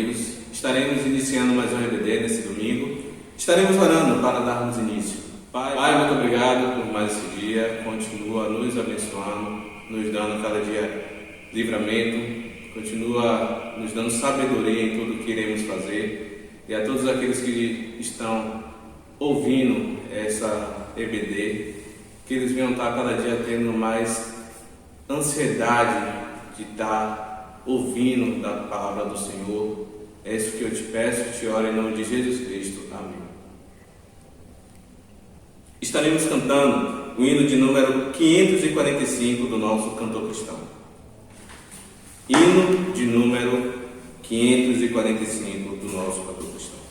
amigos. Estaremos iniciando mais um EBD nesse domingo. Estaremos orando para darmos início. Pai, muito obrigado por mais esse dia. Continua nos abençoando, nos dando cada dia livramento. Continua nos dando sabedoria em tudo que iremos fazer. E a todos aqueles que estão ouvindo essa EBD, que eles venham estar cada dia tendo mais ansiedade de estar ouvindo da palavra do Senhor. É isso que eu te peço, te oro em nome de Jesus Cristo. Amém. Estaremos cantando o hino de número 545 do nosso cantor cristão. Hino de número 545 do nosso cantor cristão.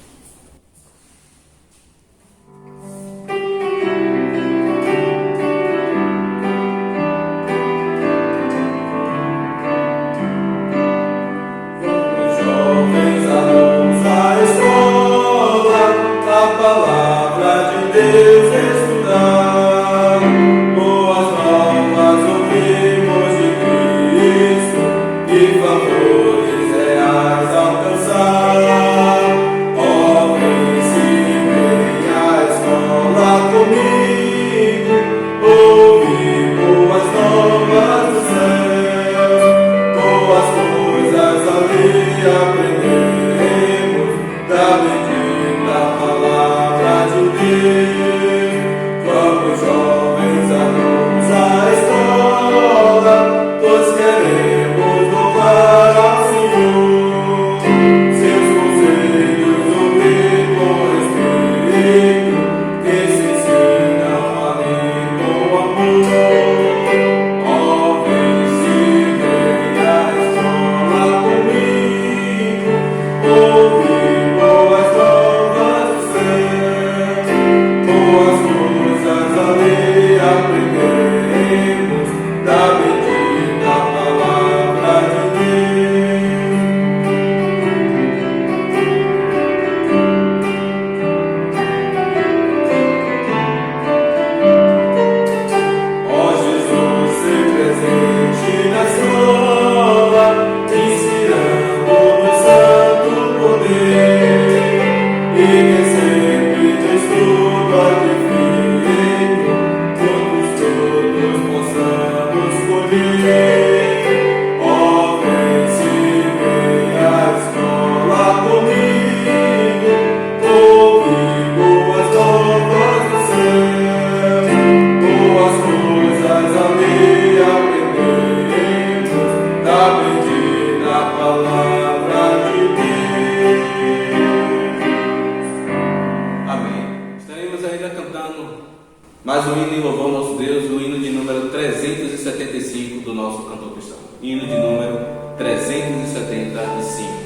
Mais um hino em louvor ao nosso Deus, o hino de número 375 do nosso cantor cristão. Hino de número 375.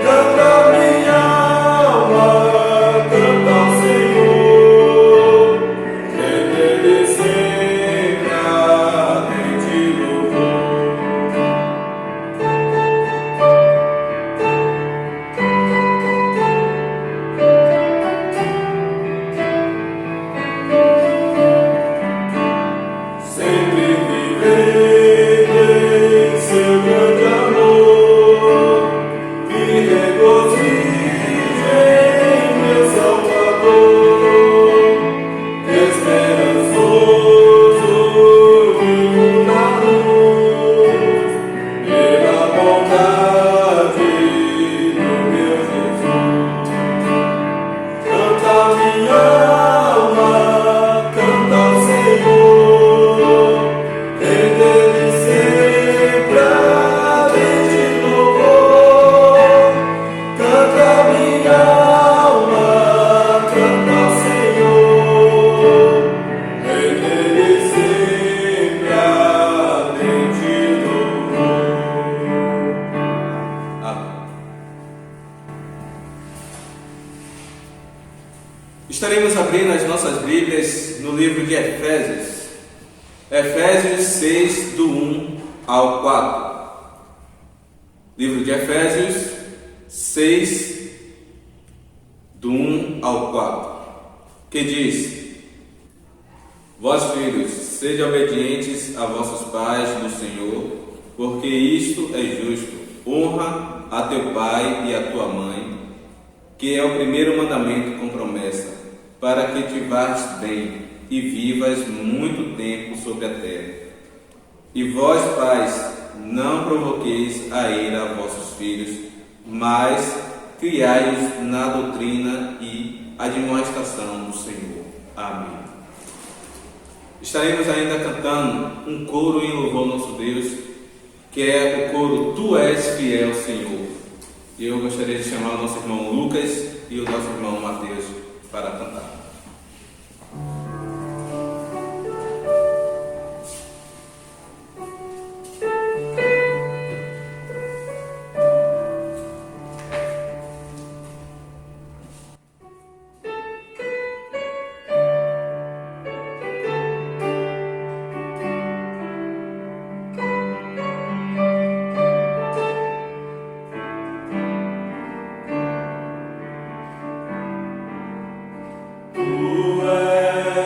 Canta minha Estaremos abrindo as nossas Bíblias no livro de Efésios. Efésios 6, do 1 ao 4. Livro de Efésios 6, do 1 ao 4. Que diz: Vós, filhos, sede obedientes a vossos pais no Senhor, porque isto é justo. Honra a teu pai e a tua mãe, que é o primeiro mandamento com promessa, para que te vás bem e vivas muito tempo sobre a terra. E vós, pais, não provoqueis a ira a vossos filhos, mas criai-os na doutrina e admoestação do Senhor. Amém. Estaremos ainda cantando um coro em louvor ao nosso Deus, que é o coro Tu És Fiel, Senhor. E eu gostaria de chamar o nosso irmão Lucas e o nosso irmão Mateus para cantar. Tu és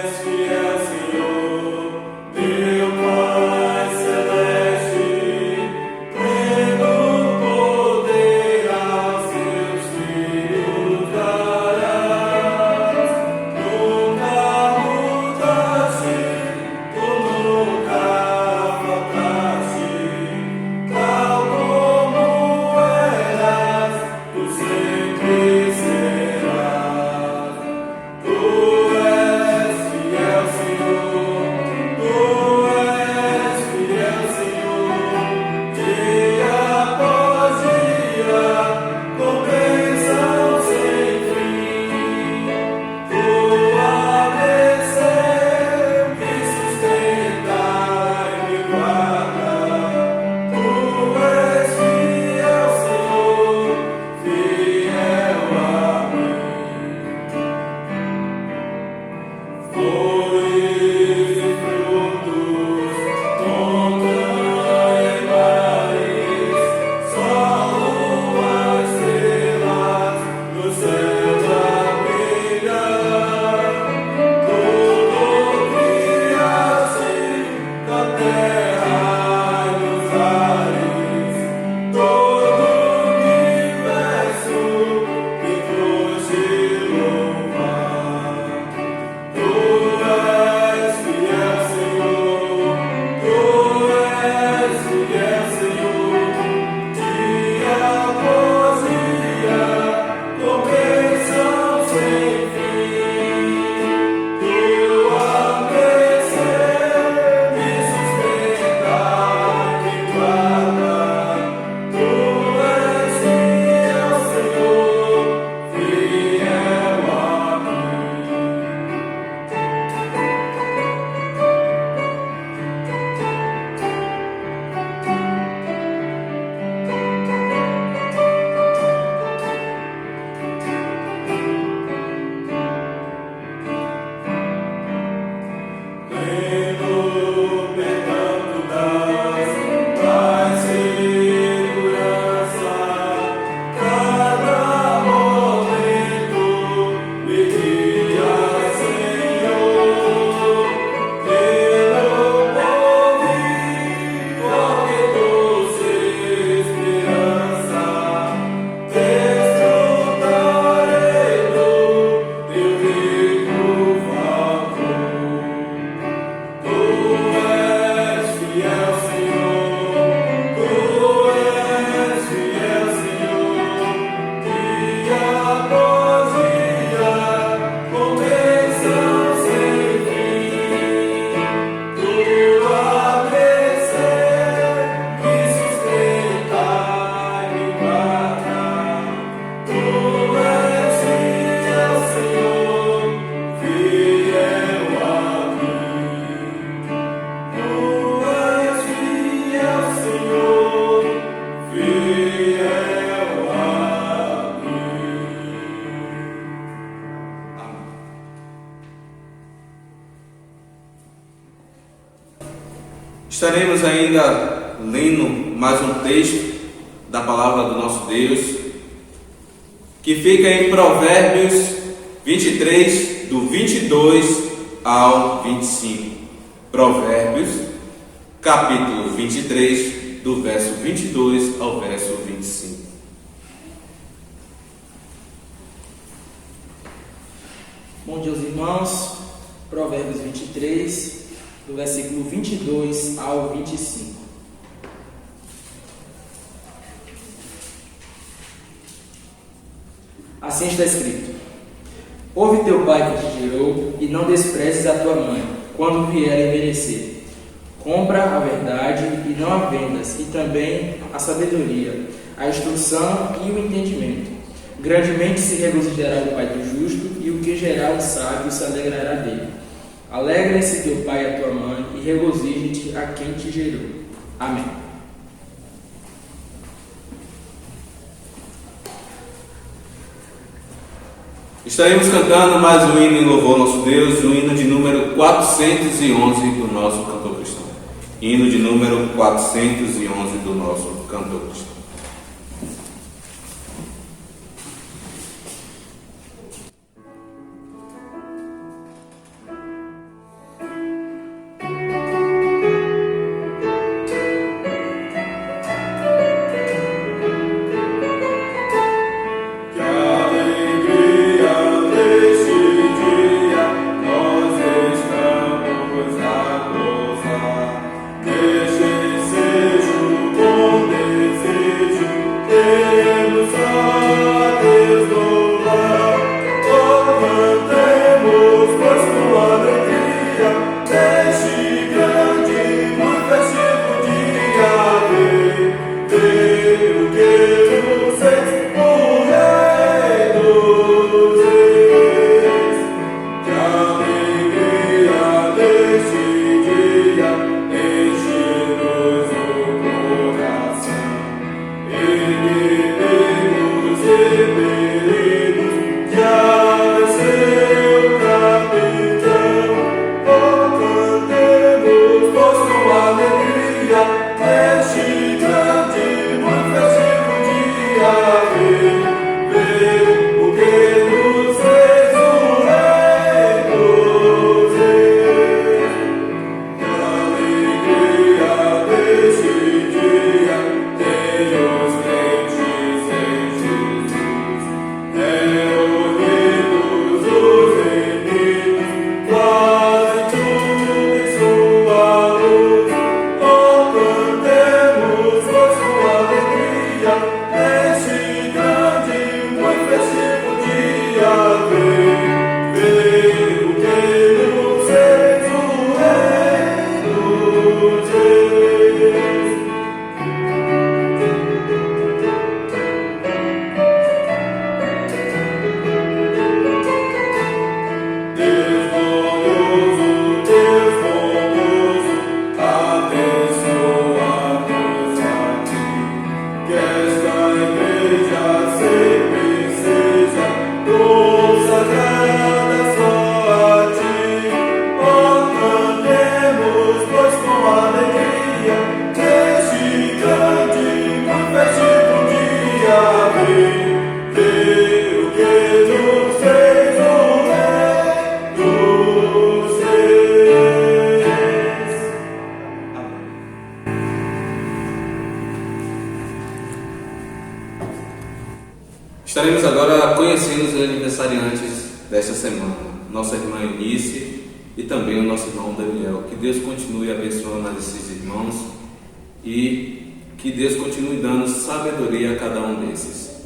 Estaremos ainda lendo mais um texto da palavra do nosso Deus, que fica em Provérbios 23, do 22 ao 25. Provérbios, capítulo 23, do verso 22 ao verso 25. Bom dia aos irmãos. Provérbios 23, do versículo 22 ao 25. Assim está escrito: Ouve teu pai que te gerou, e não desprezes a tua mãe, quando vier a envelhecer. Compra a verdade e não a vendas, e também a sabedoria, a instrução e o entendimento. Grandemente se regozijará o pai do justo, e o que gerar o sábio se alegrará dele. Alegrem-se teu pai e a tua mãe, e regozije-te a quem te gerou. Amém. Estaremos cantando mais um hino em louvor ao nosso Deus, o hino de número 411 do nosso cantor cristão. Hino de número 411 do nosso cantor cristão. Estaremos agora conhecendo os aniversariantes desta semana, nossa irmã Eunice e também o nosso irmão Daniel. Que Deus continue abençoando esses irmãos e que Deus continue dando sabedoria a cada um desses.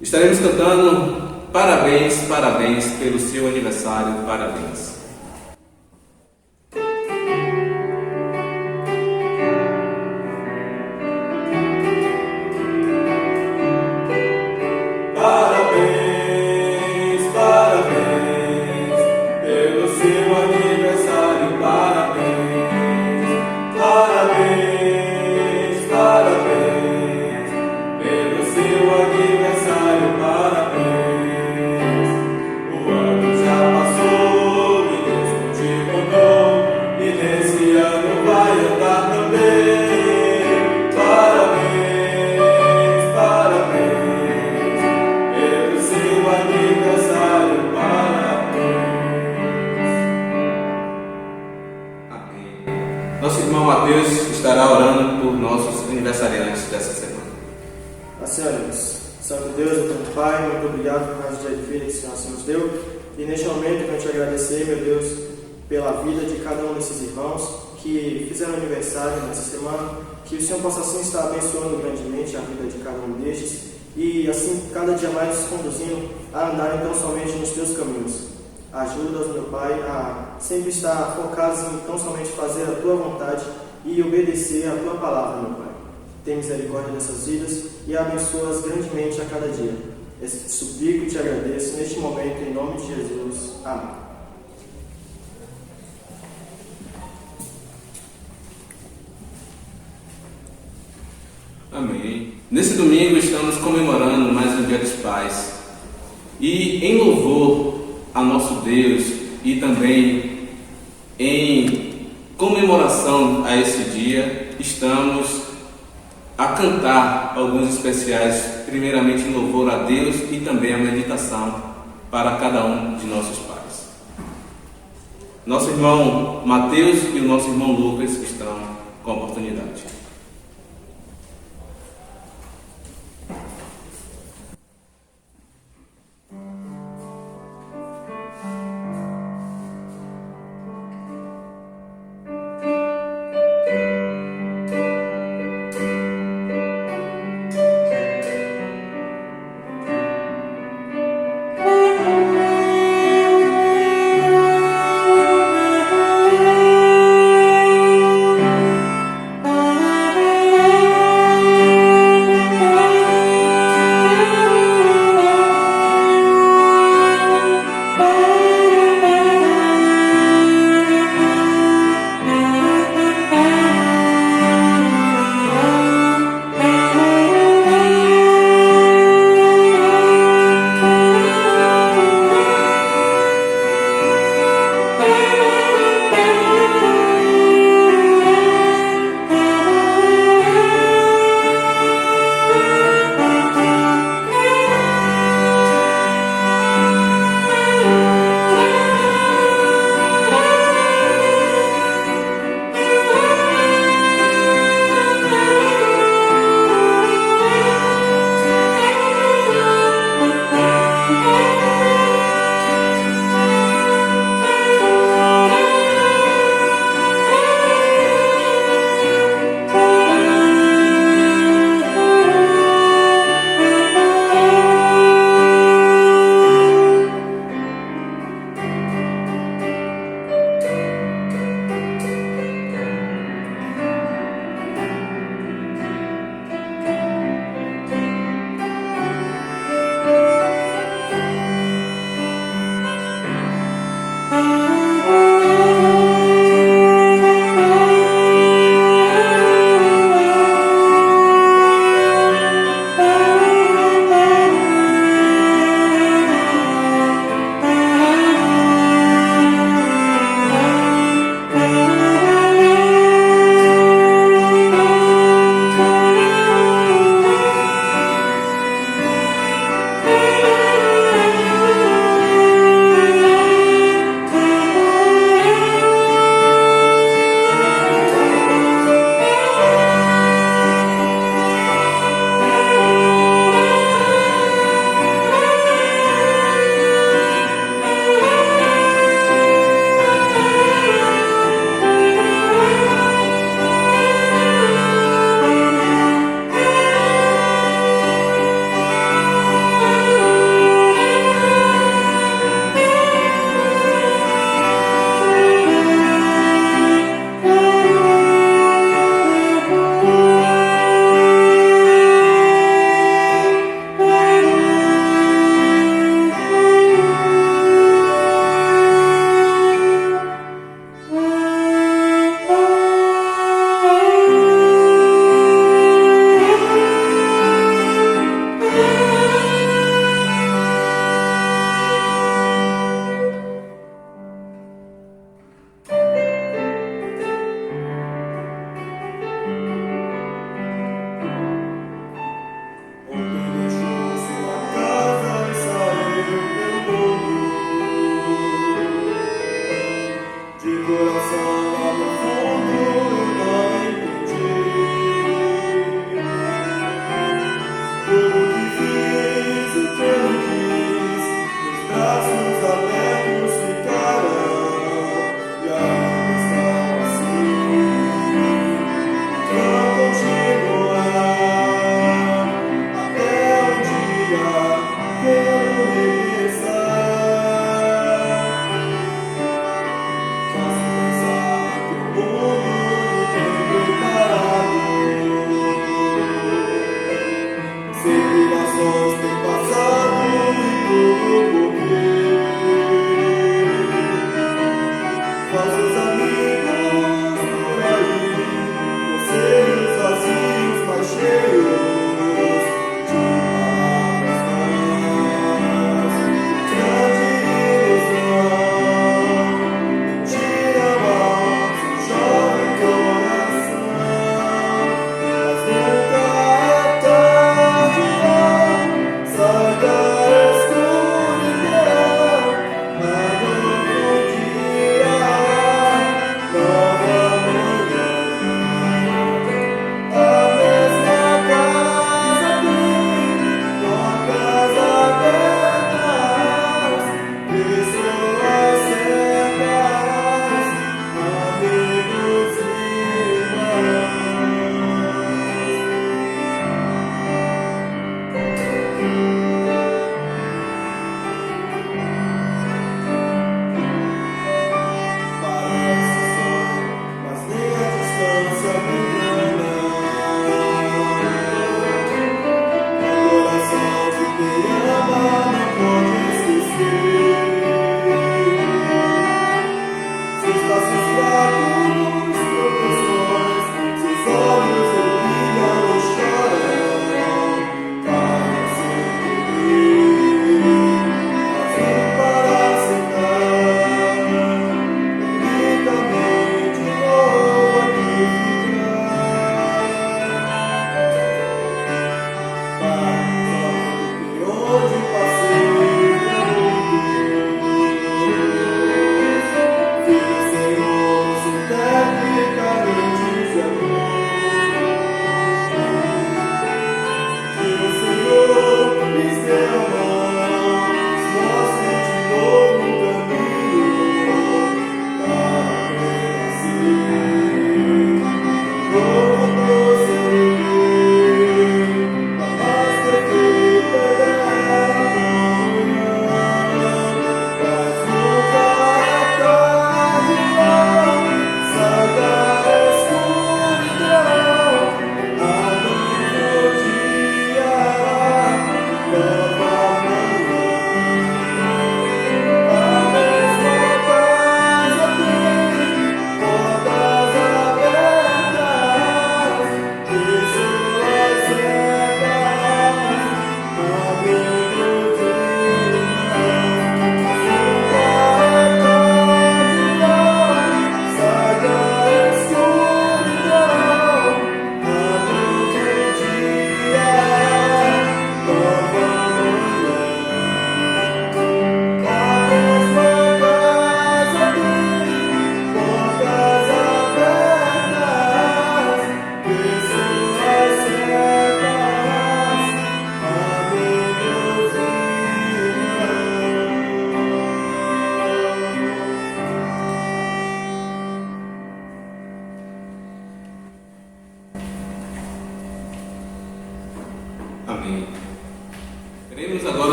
Estaremos cantando parabéns, parabéns pelo seu aniversário, parabéns. O ano já passou. aniversariantes dessa semana. Assim oremos. Santo Deus, eterno Pai, muito obrigado por mais um dia de vida que o Senhor nos deu. E neste momento eu quero te agradecer, meu Deus, pela vida de cada um desses irmãos que fizeram aniversário nessa semana. Que o Senhor possa assim estar abençoando grandemente a vida de cada um destes e assim cada dia mais nos conduzindo a andar então somente nos teus caminhos. Ajuda-nos, meu Pai, a sempre estar focados em tão somente fazer a tua vontade e obedecer a tua palavra, meu Pai. Tem misericórdia dessas vidas e abençoa-as grandemente a cada dia. Eu te suplico e te agradeço neste momento, em nome de Jesus. Amém. Amém. Nesse domingo estamos comemorando mais um Dia dos Pais. E em louvor a nosso Deus e também em comemoração a esse dia, estamos a cantar alguns especiais, primeiramente em louvor a Deus e também a meditação para cada um de nossos pais. Nosso irmão Mateus e o nosso irmão Lucas estão com a oportunidade.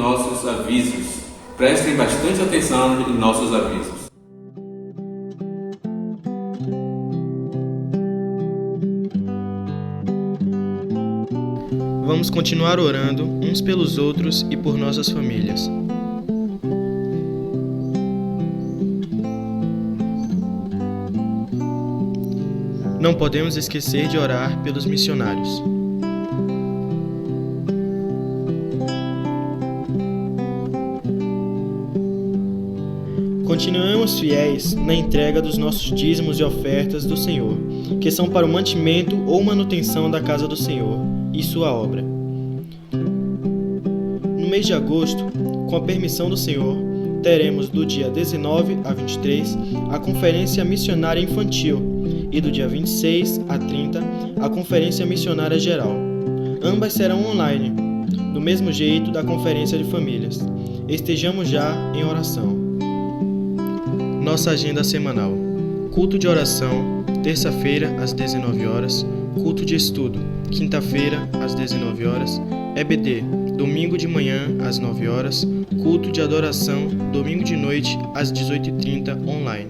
nossos avisos. Prestem bastante atenção em nossos avisos. Vamos continuar orando uns pelos outros e por nossas famílias. Não podemos esquecer de orar pelos missionários. Continuemos fiéis na entrega dos nossos dízimos e ofertas do Senhor, que são para o mantimento ou manutenção da casa do Senhor e sua obra. No mês de agosto, com a permissão do Senhor, teremos do dia 19 a 23 a Conferência Missionária Infantil e do dia 26 a 30 a Conferência Missionária Geral. Ambas serão online, do mesmo jeito da Conferência de Famílias. Estejamos já em oração. Nossa agenda semanal: culto de oração, terça-feira às 19 horas, culto de estudo, quinta-feira às 19 horas, EBD, domingo de manhã às 9 horas, culto de adoração, domingo de noite às 18h30 online.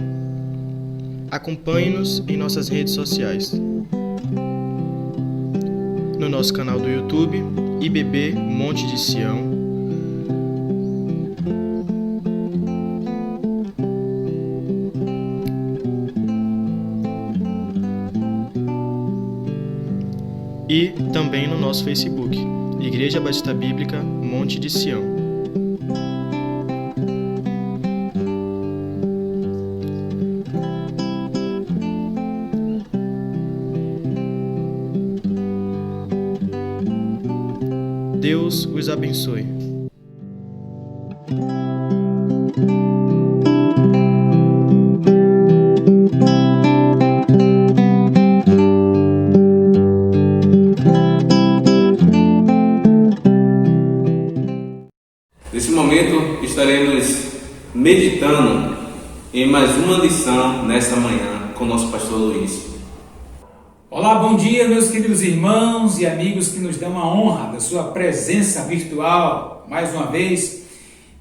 Acompanhe-nos em nossas redes sociais. No nosso canal do YouTube, IBB Monte de Sião. E também no nosso Facebook, Igreja Batista Bíblica Monte de Sião. Deus os abençoe. Nesse momento estaremos meditando em mais uma lição nesta manhã com o nosso pastor Luiz. Olá, bom dia, meus queridos irmãos e amigos que nos dão a honra da sua presença virtual. Mais uma vez,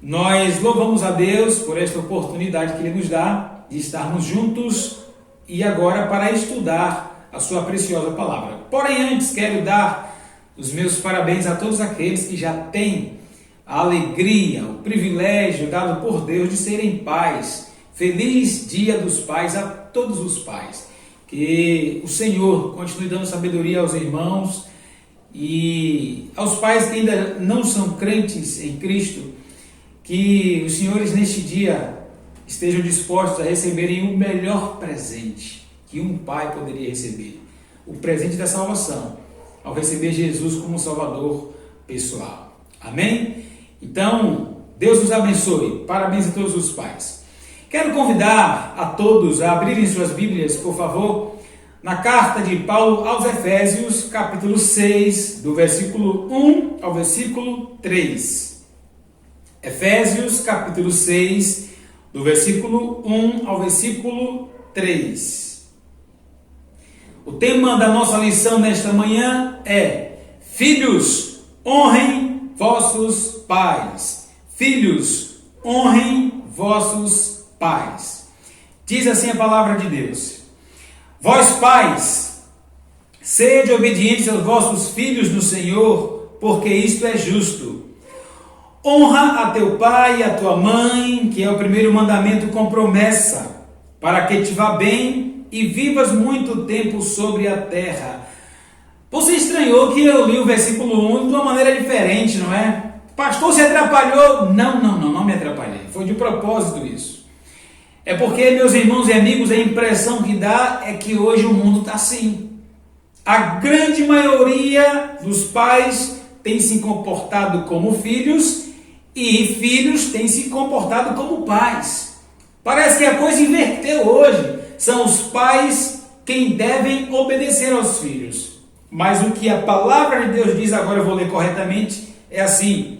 nós louvamos a Deus por esta oportunidade que Ele nos dá de estarmos juntos e agora para estudar a sua preciosa palavra. Porém, antes quero dar os meus parabéns a todos aqueles que já têm a alegria, o privilégio dado por Deus de serem pais. Feliz Dia dos Pais a todos os pais. Que o Senhor continue dando sabedoria aos irmãos e aos pais que ainda não são crentes em Cristo, que os senhores neste dia estejam dispostos a receberem o melhor presente que um pai poderia receber, o presente da salvação, ao receber Jesus como Salvador pessoal. Amém? Então, Deus os abençoe. Parabéns a todos os pais. Quero convidar a todos a abrirem suas Bíblias, por favor, na carta de Paulo aos Efésios, capítulo 6, do versículo 1 ao versículo 3. Efésios, capítulo 6, do versículo 1 ao versículo 3. O tema da nossa lição nesta manhã é: Filhos, honrem vossos pais. Filhos, honrem vossos pais. Diz assim a palavra de Deus: Vós pais, sede obedientes aos vossos filhos no Senhor, porque isto é justo. Honra a teu pai e a tua mãe, que é o primeiro mandamento com promessa, para que te vá bem e vivas muito tempo sobre a terra. Você estranhou que eu li o versículo 1 de uma maneira diferente, não é? Pastor, se atrapalhou? Não me atrapalhei. Foi de propósito isso. É porque, meus irmãos e amigos, a impressão que dá é que hoje o mundo está assim. A grande maioria dos pais tem se comportado como filhos e filhos têm se comportado como pais. Parece que a coisa inverteu hoje. São os pais quem devem obedecer aos filhos. Mas o que a palavra de Deus diz, agora eu vou ler corretamente, é assim: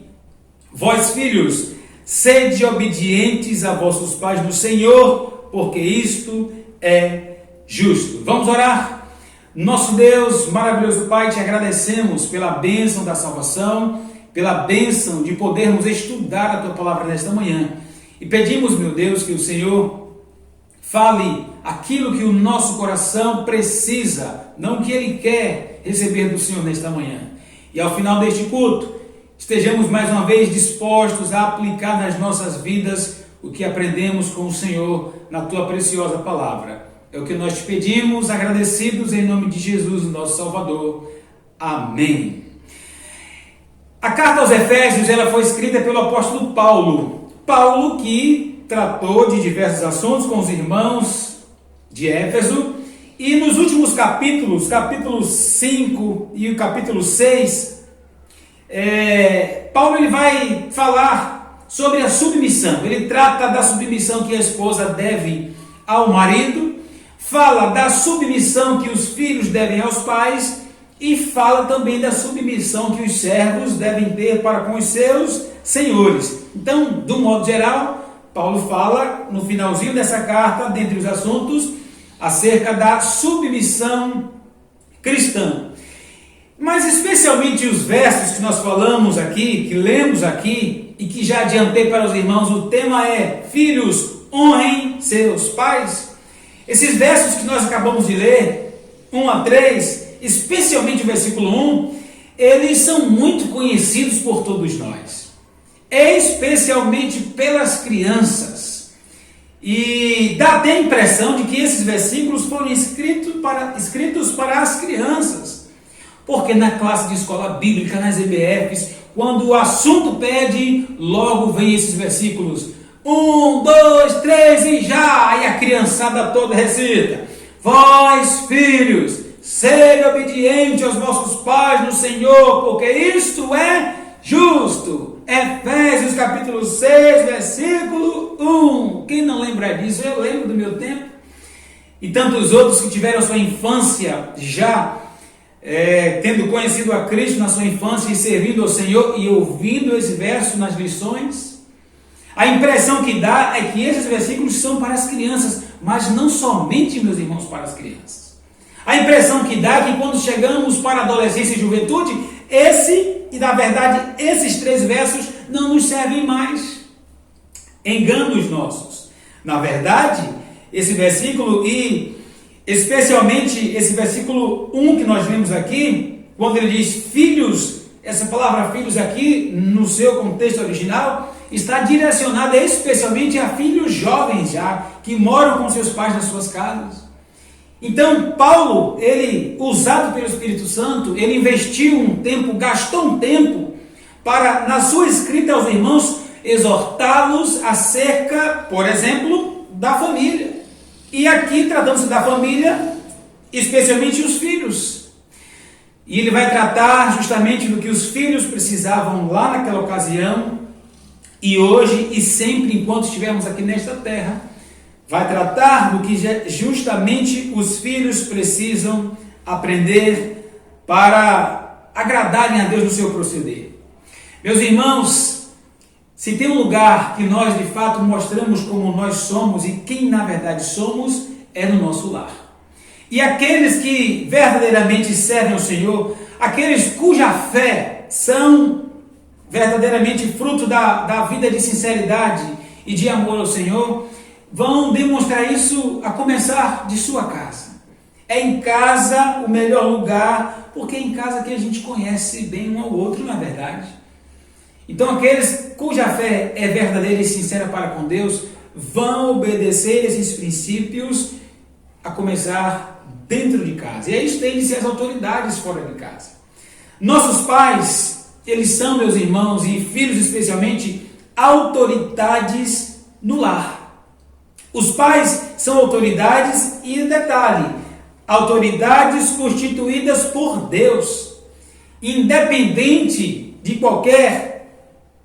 Vós filhos, sede obedientes a vossos pais no Senhor, porque isto é justo. Vamos orar? Nosso Deus, maravilhoso Pai, te agradecemos pela bênção da salvação, pela bênção de podermos estudar a Tua Palavra nesta manhã. E pedimos, meu Deus, que o Senhor fale aquilo que o nosso coração precisa, não o que Ele quer receber do Senhor nesta manhã. E ao final deste culto, estejamos mais uma vez dispostos a aplicar nas nossas vidas o que aprendemos com o Senhor na Tua preciosa Palavra. É o que nós te pedimos, agradecidos em nome de Jesus, o nosso Salvador. Amém. A carta aos Efésios ela foi escrita pelo apóstolo Paulo. Paulo que tratou de diversos assuntos com os irmãos de Éfeso. E nos últimos capítulos, capítulo 5 e o capítulo 6, Paulo ele vai falar sobre a submissão. Ele trata da submissão que a esposa deve ao marido, fala da submissão que os filhos devem aos pais e fala também da submissão que os servos devem ter para com os seus senhores. Então, de um modo geral, Paulo fala no finalzinho dessa carta, dentre os assuntos, acerca da submissão cristã. Mas especialmente os versos que nós falamos aqui, que lemos aqui, e que já adiantei para os irmãos, o tema é: filhos, honrem seus pais. Esses versos que nós acabamos de ler, 1 a 3, especialmente o versículo 1, eles são muito conhecidos por todos nós, especialmente pelas crianças. E dá até a impressão de que esses versículos foram escritos para as crianças, porque na classe de escola bíblica, nas EBFs, quando o assunto pede, logo vem esses versículos: 1, 2, 3 e já! E a criançada toda recita: vós, filhos, sede obediente aos vossos pais no Senhor, porque isto é justo. Efésios capítulo 6, versículo 1. Quem não lembra disso? Eu lembro do meu tempo. E tantos outros que tiveram sua infância já tendo conhecido a Cristo na sua infância e servindo ao Senhor e ouvindo esse verso nas lições. A impressão que dá é que esses versículos são para as crianças, mas não somente, meus irmãos, para as crianças. A impressão que dá é que quando chegamos para a adolescência e juventude, na verdade, esses 3 versos não nos servem mais. Enganos nossos. Na verdade, esse versículo e especialmente esse versículo 1 que nós lemos aqui, quando ele diz filhos, essa palavra filhos aqui, no seu contexto original, está direcionada especialmente a filhos jovens já, que moram com seus pais nas suas casas. Então, Paulo, ele, usado pelo Espírito Santo, ele investiu um tempo, gastou um tempo para, na sua escrita aos irmãos, exortá-los acerca, por exemplo, da família. E aqui, tratando-se da família, especialmente os filhos. E ele vai tratar justamente do que os filhos precisavam lá naquela ocasião, e hoje e sempre enquanto estivermos aqui nesta terra, vai tratar do que justamente os filhos precisam aprender para agradarem a Deus no seu proceder. Meus irmãos, se tem um lugar que nós de fato mostramos como nós somos e quem na verdade somos, é no nosso lar. E aqueles que verdadeiramente servem ao Senhor, aqueles cuja fé são verdadeiramente fruto da vida de sinceridade e de amor ao Senhor, vão demonstrar isso a começar de sua casa. É em casa o melhor lugar, porque é em casa que a gente conhece bem um ao outro, não é verdade? Então aqueles cuja fé é verdadeira e sincera para com Deus, vão obedecer esses princípios a começar dentro de casa. E aí estende-se as autoridades fora de casa. Nossos pais, eles são, meus irmãos, e filhos especialmente, autoridades no lar. Os pais são autoridades e, detalhe, autoridades constituídas por Deus. Independente de qualquer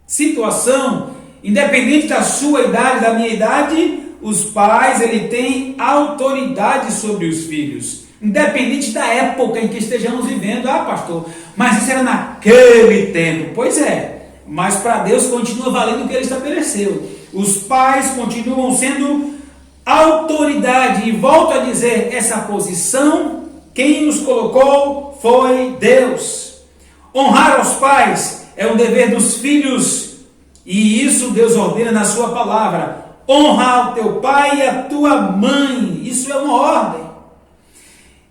situação, independente da sua idade, da minha idade, os pais ele têm autoridade sobre os filhos. Independente da época em que estejamos vivendo. Ah, pastor, mas isso era naquele tempo. Pois é, mas para Deus continua valendo o que Ele estabeleceu. Os pais continuam sendo autoridade. E volto a dizer, essa posição, quem nos colocou foi Deus. Honrar aos pais é um dever dos filhos, e isso Deus ordena na sua palavra. Honra o teu pai e a tua mãe. Isso é uma ordem.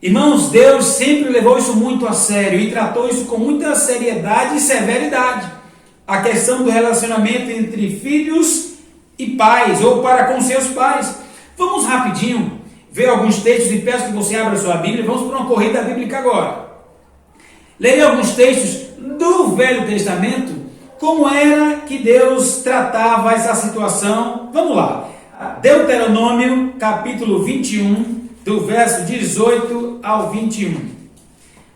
Irmãos, Deus sempre levou isso muito a sério e tratou isso com muita seriedade e severidade. A questão do relacionamento entre filhos e pais, ou para com seus pais. Vamos rapidinho ver alguns textos e peço que você abra a sua Bíblia. Vamos para uma corrida bíblica agora. Leia alguns textos do Velho Testamento, como era que Deus tratava essa situação. Vamos lá. Deuteronômio, capítulo 21, do verso 18 ao 21.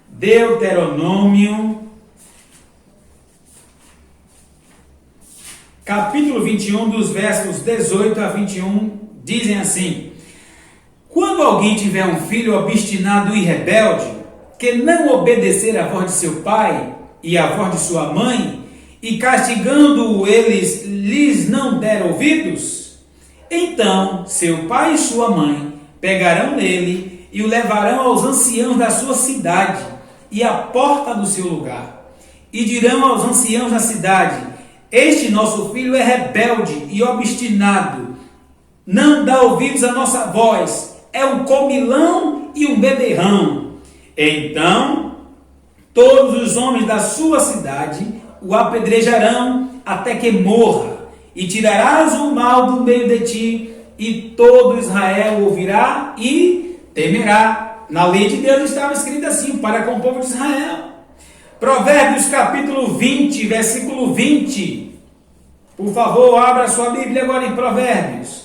Deuteronômio, capítulo 21, dos versos 18 a 21, dizem assim: quando alguém tiver um filho obstinado e rebelde, que não obedecer à voz de seu pai e à voz de sua mãe, e castigando-o eles lhes não der ouvidos, então seu pai e sua mãe pegarão nele e o levarão aos anciãos da sua cidade e à porta do seu lugar, e dirão aos anciãos da cidade: este nosso filho é rebelde e obstinado, não dá ouvidos à nossa voz, é um comilão e um beberrão. Então todos os homens da sua cidade o apedrejarão até que morra, e tirarás o mal do meio de ti, e todo Israel ouvirá e temerá. Na lei de Deus estava escrito assim para com o povo de Israel. Provérbios capítulo 20, versículo 20. Por favor, abra sua Bíblia agora em Provérbios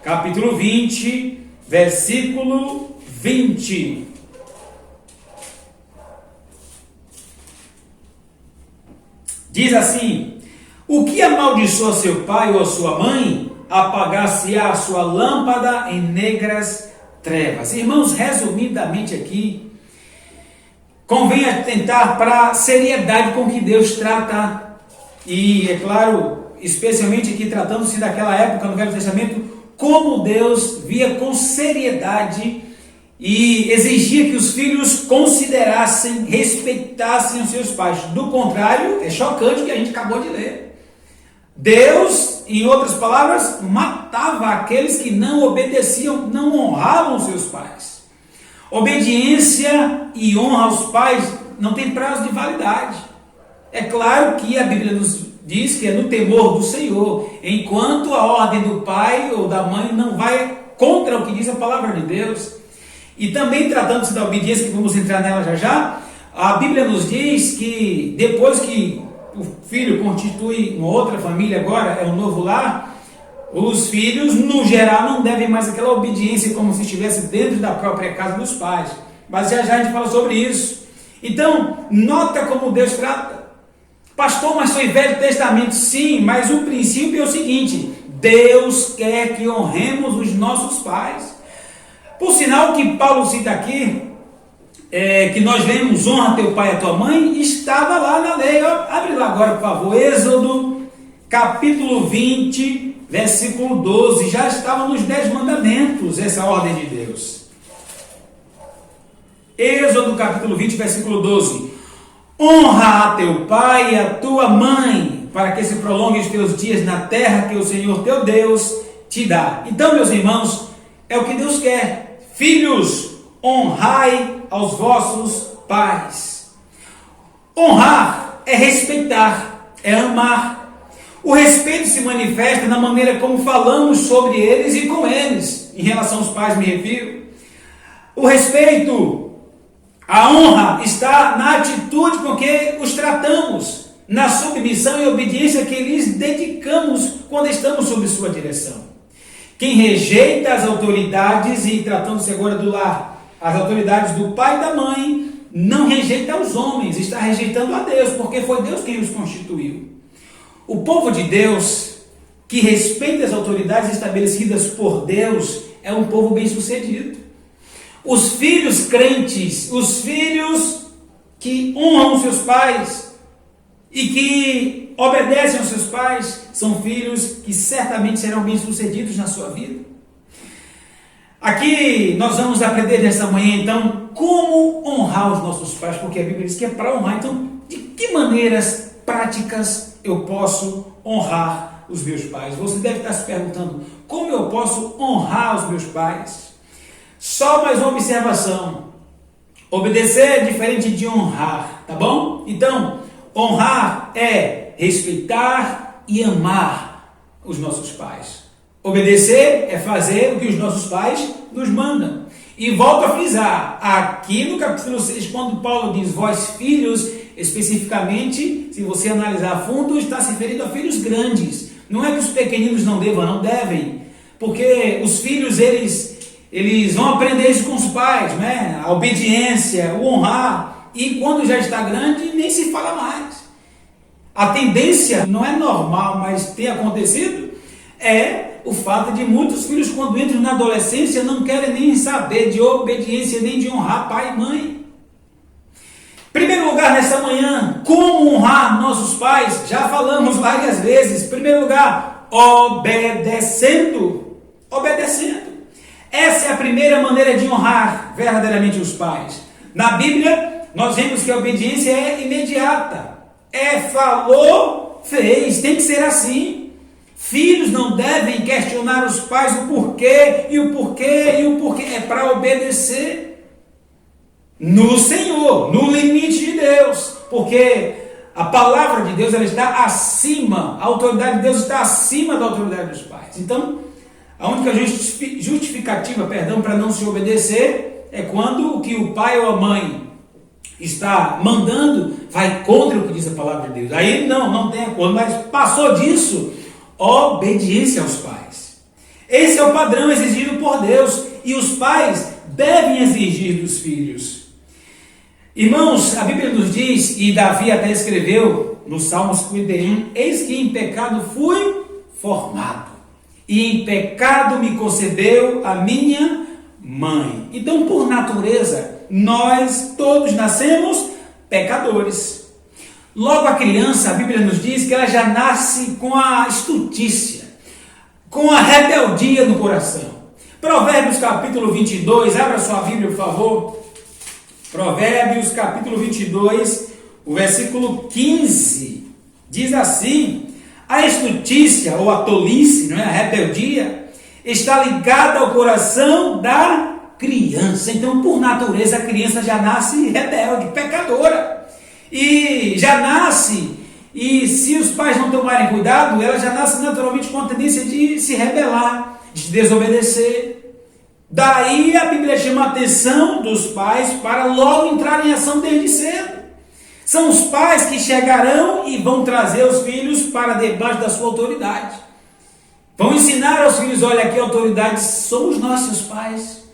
capítulo 20, versículo 20. Diz assim: o que amaldiçoa seu pai ou sua mãe, apagar-se-á a sua lâmpada em negras trevas. Irmãos, resumidamente aqui, convém atentar para a seriedade com que Deus trata, e é claro, especialmente aqui tratando-se daquela época no Velho Testamento, como Deus via com seriedade e exigia que os filhos considerassem, respeitassem os seus pais. Do contrário, é chocante o que a gente acabou de ler. Deus, em outras palavras, matava aqueles que não obedeciam, não honravam os seus pais. Obediência e honra aos pais não tem prazo de validade. É claro que a Bíblia nos diz que é no temor do Senhor, enquanto a ordem do pai ou da mãe não vai contra o que diz a palavra de Deus. E também tratando-se da obediência, que vamos entrar nela já já, a Bíblia nos diz que depois que o filho constitui uma outra família, agora é um novo lar, os filhos, no geral, não devem mais aquela obediência como se estivesse dentro da própria casa dos pais. Mas já já a gente fala sobre isso. Então, nota como Deus trata. Pastor, mas foi Velho Testamento? Sim, mas o princípio é o seguinte: Deus quer que honremos os nossos pais. Por sinal, que Paulo cita aqui, que nós lemos: honra teu pai e a tua mãe, estava lá na lei. Abre lá agora, por favor, Êxodo, capítulo 20, versículo 12, já estava nos 10 mandamentos essa ordem de Deus. Êxodo, capítulo 20, versículo 12: honra a teu pai e a tua mãe, para que se prolonguem os teus dias na terra que o Senhor teu Deus te dá. Então, meus irmãos, é o que Deus quer. Filhos, honrai aos vossos pais. Honrar é respeitar, é amar. O respeito se manifesta na maneira como falamos sobre eles e com eles. Em relação aos pais me refiro. O respeito, a honra está na atitude com que os tratamos, na submissão e obediência que lhes dedicamos quando estamos sob sua direção. Quem rejeita as autoridades, e tratando-se agora do lar, as autoridades do pai e da mãe, não rejeita os homens, está rejeitando a Deus, porque foi Deus quem os constituiu. O povo de Deus, que respeita as autoridades estabelecidas por Deus, é um povo bem-sucedido. Os filhos crentes, os filhos que honram seus pais e que obedecem aos seus pais, são filhos que certamente serão bem-sucedidos na sua vida. Aqui nós vamos aprender nessa manhã, então, como honrar os nossos pais, porque a Bíblia diz que é para honrar. Então, de que maneiras práticas eu posso honrar os meus pais? Você deve estar se perguntando, como eu posso honrar os meus pais? Só mais uma observação. Obedecer é diferente de honrar, tá bom? Então, honrar é respeitar e amar os nossos pais. Obedecer é fazer o que os nossos pais nos mandam. E volto a frisar, aqui no capítulo 6, quando Paulo diz vós filhos, especificamente, se você analisar a fundo, está se referindo a filhos grandes. Não é que os pequeninos não devam, não devem, porque os filhos, eles vão aprender isso com os pais, né? A obediência, o honrar, e quando já está grande, nem se fala mais. A tendência, não é normal, mas tem acontecido, é o fato de muitos filhos, quando entram na adolescência, não querem nem saber de obediência, nem de honrar pai e mãe. Primeiro lugar, nessa manhã, como honrar nossos pais? Já falamos várias vezes. Primeiro lugar, obedecendo. Obedecendo. Essa é a primeira maneira de honrar verdadeiramente os pais. Na Bíblia, nós vemos que a obediência é imediata. Falou, fez. Tem que ser assim. Filhos não devem questionar os pais o porquê, e o porquê, e o porquê. É para obedecer no Senhor, no limite de Deus. Porque a palavra de Deus, ela está acima, a autoridade de Deus está acima da autoridade dos pais. Então, a única justificativa, para não se obedecer, é quando o que o pai ou a mãe está mandando vai contra o que diz a palavra de Deus. Aí não tem acordo, mas passou disso, obediência aos pais. Esse é o padrão exigido por Deus, e os pais devem exigir dos filhos. Irmãos, a Bíblia nos diz, e Davi até escreveu no Salmo 51, eis que em pecado fui formado, e em pecado me concebeu a minha mãe. Então, por natureza, nós todos nascemos pecadores. Logo a criança, a Bíblia nos diz que ela já nasce com a estutícia, com a rebeldia no coração. Provérbios capítulo 22, abra sua Bíblia, por favor. Provérbios capítulo 22, o versículo 15, diz assim: a estutícia ou a tolice, não é? A rebeldia, está ligada ao coração da criança. Então, por natureza, a criança já nasce rebelde, pecadora. E já nasce, e se os pais não tomarem cuidado, ela já nasce naturalmente com a tendência de se rebelar, de desobedecer. Daí a Bíblia chama a atenção dos pais para logo entrar em ação desde cedo. São os pais que chegarão e vão trazer os filhos para debaixo da sua autoridade. Vão ensinar aos filhos, olha, aqui a autoridade somos nós, seus pais.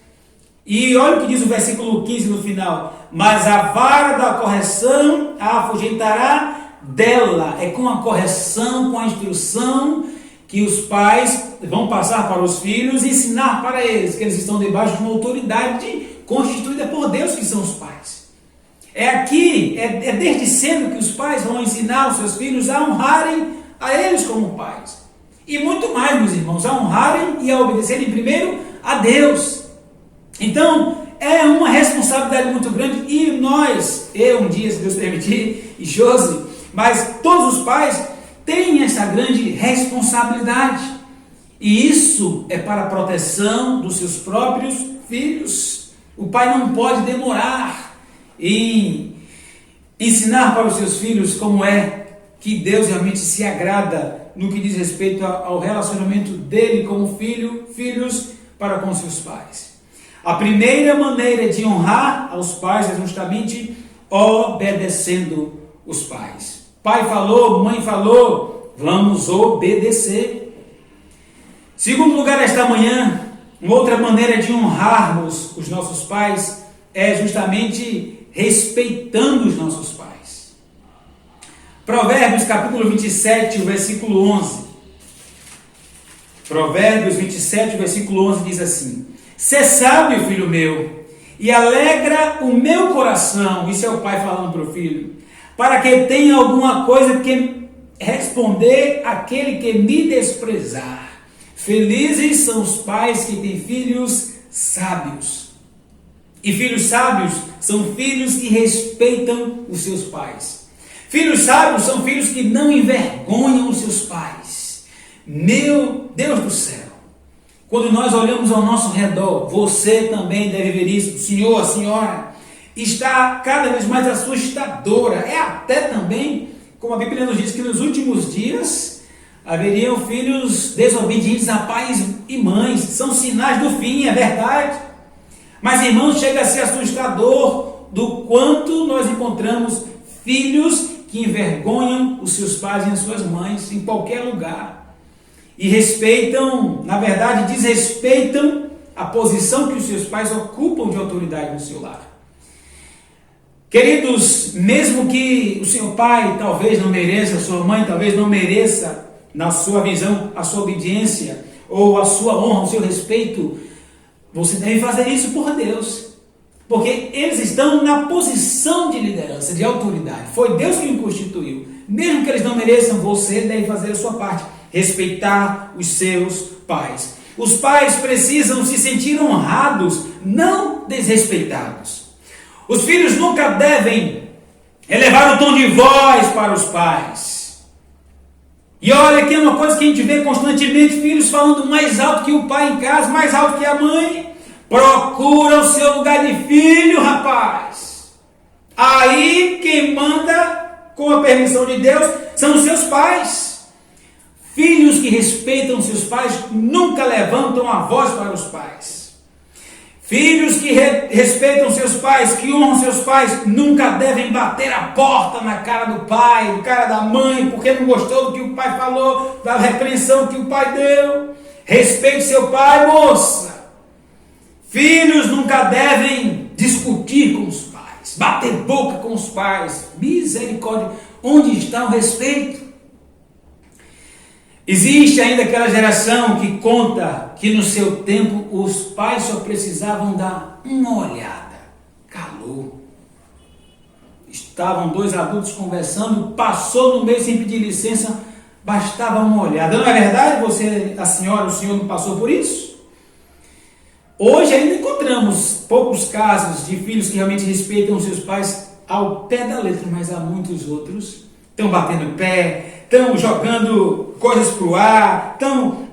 E olha o que diz o versículo 15 no final: mas a vara da correção a afugentará dela. É com a correção, com a instrução, que os pais vão passar para os filhos e ensinar para eles que eles estão debaixo de uma autoridade constituída por Deus, que são os pais. É desde cedo que os pais vão ensinar os seus filhos a honrarem a eles como pais. E muito mais, meus irmãos, a honrarem e a obedecerem primeiro a Deus. Então, é uma responsabilidade muito grande, e nós, um dia, se Deus permitir, e Josi, mas todos os pais têm essa grande responsabilidade. E isso é para a proteção dos seus próprios filhos. O pai não pode demorar em ensinar para os seus filhos como é que Deus realmente se agrada no que diz respeito ao relacionamento dele como filhos para com seus pais. A primeira maneira de honrar aos pais é justamente obedecendo os pais. Pai falou, mãe falou, vamos obedecer. Segundo lugar, esta manhã, uma outra maneira de honrarmos os nossos pais é justamente respeitando os nossos pais. Provérbios capítulo 27, o versículo 11. Provérbios 27, o versículo 11 diz assim: sê sábio, filho meu, e alegra o meu coração. Isso é o pai falando para o filho. Para que tenha alguma coisa que responder àquele que me desprezar. Felizes são os pais que têm filhos sábios. E filhos sábios são filhos que respeitam os seus pais. Filhos sábios são filhos que não envergonham os seus pais. Meu Deus do céu! Quando nós olhamos ao nosso redor, você também deve ver isso. O senhor, a senhora, está cada vez mais assustadora. É até também, como a Bíblia nos diz, que nos últimos dias haveriam filhos desobedientes a pais e mães. São sinais do fim, é verdade. Mas, irmãos, chega a ser assustador do quanto nós encontramos filhos que envergonham os seus pais e as suas mães em qualquer lugar. E respeitam, na verdade, desrespeitam a posição que os seus pais ocupam de autoridade no seu lar. Queridos, mesmo que o seu pai talvez não mereça, a sua mãe talvez não mereça, na sua visão, a sua obediência, ou a sua honra, o seu respeito, você deve fazer isso por Deus. Porque eles estão na posição de liderança, de autoridade. Foi Deus que os constituiu. Mesmo que eles não mereçam, você deve fazer a sua parte. Respeitar os seus pais. Os pais precisam se sentir honrados, não desrespeitados. Os filhos nunca devem elevar o tom de voz para os pais. E olha que é uma coisa que a gente vê constantemente, filhos falando mais alto que o pai em casa, mais alto que a mãe. Procura o seu lugar de filho, rapaz. Aí quem manda, com a permissão de Deus, são os seus pais. Filhos que respeitam seus pais nunca levantam a voz para os pais. Filhos que respeitam seus pais, que honram seus pais, nunca devem bater a porta na cara do pai, na cara da mãe, porque não gostou do que o pai falou, da repreensão que o pai deu. Respeite seu pai, moça. Filhos nunca devem discutir com os pais, bater boca com os pais. Misericórdia, onde está o respeito? Existe ainda aquela geração que conta que no seu tempo os pais só precisavam dar uma olhada. Calou. Estavam dois adultos conversando, passou no meio sem pedir licença, bastava uma olhada. Não é verdade? Você, a senhora, o senhor não passou por isso? Hoje ainda encontramos poucos casos de filhos que realmente respeitam seus pais ao pé da letra, mas há muitos outros estão batendo pé, estão jogando coisas para o ar, estão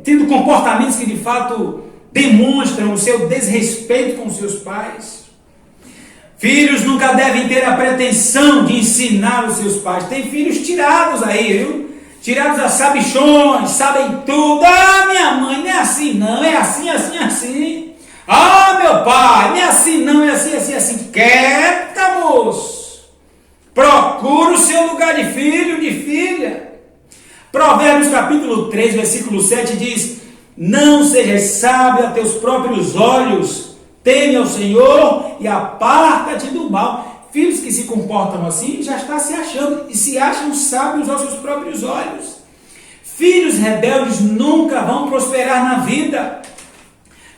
tendo comportamentos que de fato demonstram o seu desrespeito com seus pais. Filhos nunca devem ter a pretensão de ensinar os seus pais. Tem filhos tirados aí, viu? Tirados a sabichões, sabem tudo. Ah, minha mãe, não é assim não, é assim, assim, assim. Ah, meu pai, não é assim não, é assim, assim, assim. Quieta, moço. Procura o seu lugar de filho, de filha. Provérbios capítulo 3, versículo 7 diz: não sejas sábio a teus próprios olhos, teme ao Senhor e aparta-te do mal. Filhos que se comportam assim já está se achando e se acham sábios aos seus próprios olhos. Filhos rebeldes nunca vão prosperar na vida.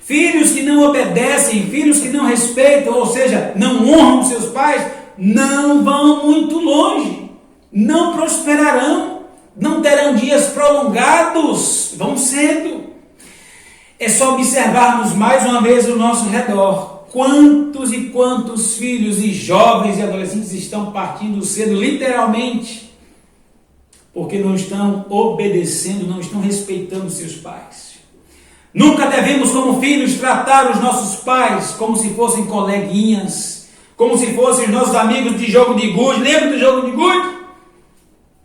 Filhos que não obedecem, filhos que não respeitam, ou seja, não honram seus pais, não vão muito longe, não prosperarão, não terão dias prolongados, vão cedo. É só observarmos mais uma vez o nosso redor. Quantos e quantos filhos e jovens e adolescentes estão partindo cedo, literalmente, porque não estão obedecendo, não estão respeitando seus pais. Nunca devemos, como filhos, tratar os nossos pais como se fossem coleguinhas, como se fossem os nossos amigos de jogo de gude. Lembra do jogo de gude?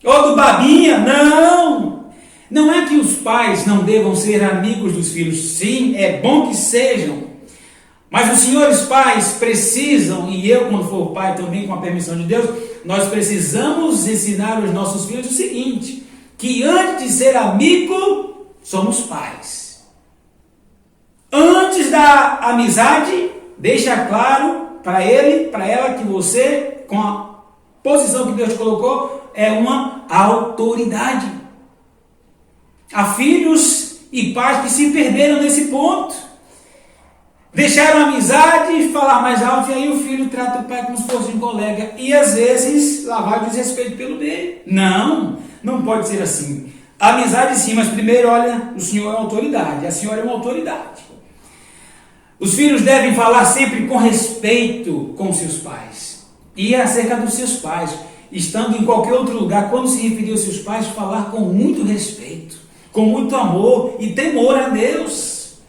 Ou do babinha? Não! Não é que os pais não devam ser amigos dos filhos. Sim, é bom que sejam. Mas os senhores pais precisam, e eu quando for pai também com a permissão de Deus, nós precisamos ensinar os nossos filhos o seguinte, que antes de ser amigo, somos pais. Antes da amizade, deixa claro para ele, para ela, que você, com a posição que Deus te colocou, é uma autoridade. Há filhos e pais que se perderam nesse ponto. Deixaram a amizade e falar mais alto, e aí o filho trata o pai como se fosse um colega. E às vezes lá vai o desrespeito pelo meio. Não, não pode ser assim. A amizade sim, mas primeiro, olha, o senhor é uma autoridade, a senhora é uma autoridade. Os filhos devem falar sempre com respeito com seus pais. E acerca dos seus pais, estando em qualquer outro lugar, quando se referir aos seus pais, falar com muito respeito, com muito amor e temor a Deus.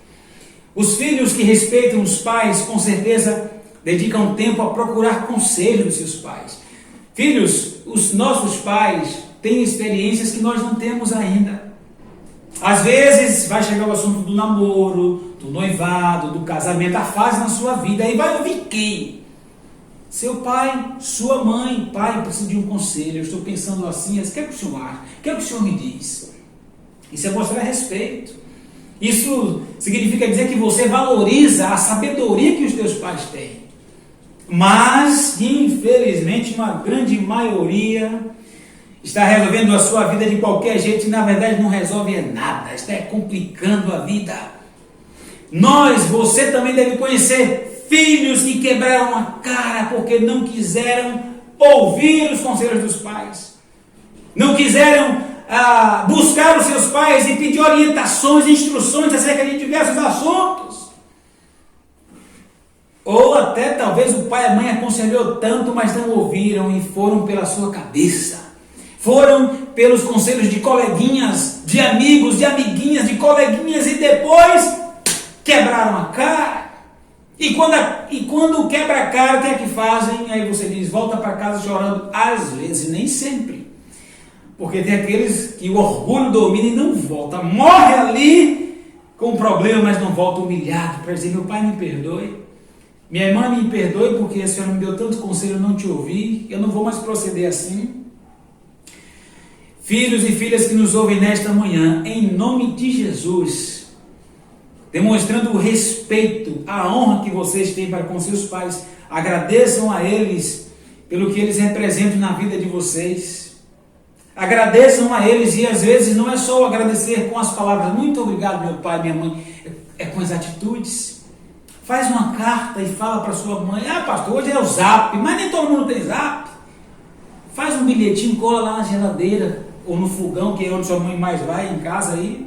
Os filhos que respeitam os pais, com certeza, dedicam tempo a procurar conselho dos seus pais. Filhos, os nossos pais têm experiências que nós não temos ainda. Às vezes vai chegar o assunto do namoro, do noivado, do casamento, a fase na sua vida, aí vai ouvir quem? Seu pai, sua mãe. Pai, eu preciso de um conselho, eu estou pensando assim, o que é que o senhor acha? O que é que o senhor me diz? Isso é mostrar respeito. Isso significa dizer que você valoriza a sabedoria que os teus pais têm. Mas, infelizmente, uma grande maioria está resolvendo a sua vida de qualquer jeito e, na verdade, não resolve nada. Está complicando a vida. Você também deve conhecer filhos que quebraram a cara porque não quiseram ouvir os conselhos dos pais. Não quiseram buscar os seus pais e pedir orientações e instruções acerca de diversos assuntos. Ou até talvez o pai e a mãe aconselhou tanto, mas não ouviram e foram pela sua cabeça. Foram pelos conselhos de coleguinhas, de amigos, de amiguinhas, de coleguinhas e depois quebraram a cara. E quando quebra a cara, o que é que fazem? Aí você diz, volta para casa chorando. Às vezes, nem sempre. Porque tem aqueles que o orgulho domina e não volta. Morre ali com problema, mas não volta humilhado para dizer, meu pai me perdoe. Minha irmã me perdoe porque a senhora me deu tanto conselho, eu não te ouvi. Eu não vou mais proceder assim. Filhos e filhas que nos ouvem nesta manhã, em nome de Jesus, demonstrando o respeito, a honra que vocês têm para com seus pais, agradeçam a eles pelo que eles representam na vida de vocês. Agradeçam a eles e às vezes não é só agradecer com as palavras, muito obrigado meu pai, minha mãe, é com as atitudes. Faz uma carta e fala para sua mãe, pastor, hoje é o Zap, mas nem todo mundo tem Zap. Faz um bilhetinho, cola lá na geladeira ou no fogão, que é onde sua mãe mais vai, em casa aí.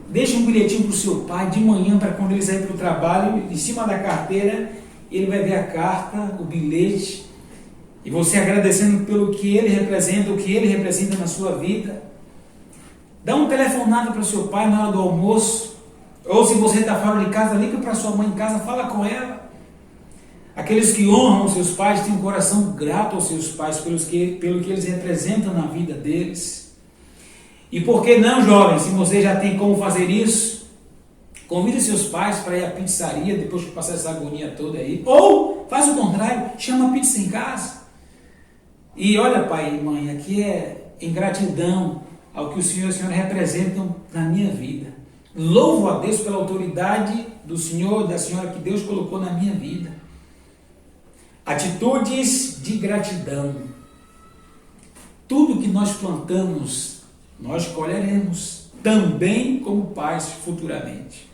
Deixa um bilhetinho para o seu pai de manhã, para quando ele sair para o trabalho, em cima da carteira, ele vai ver a carta, o bilhete, e você agradecendo pelo que ele representa, o que ele representa na sua vida. Dá um telefonado para o seu pai na hora do almoço, ou se você está fora de casa, liga para sua mãe em casa, fala com ela. Aqueles que honram os seus pais têm um coração grato aos seus pais pelo que eles representam na vida deles. E por que não, jovens, se você já tem como fazer isso, convide seus pais para ir à pizzaria depois que passar essa agonia toda aí. Ou faz o contrário, chama a pizza em casa. E olha, pai e mãe, aqui é em gratidão ao que o Senhor e a Senhora representam na minha vida. Louvo a Deus pela autoridade do Senhor e da Senhora que Deus colocou na minha vida. Atitudes de gratidão. Tudo que nós plantamos, nós colheremos, também como pais futuramente.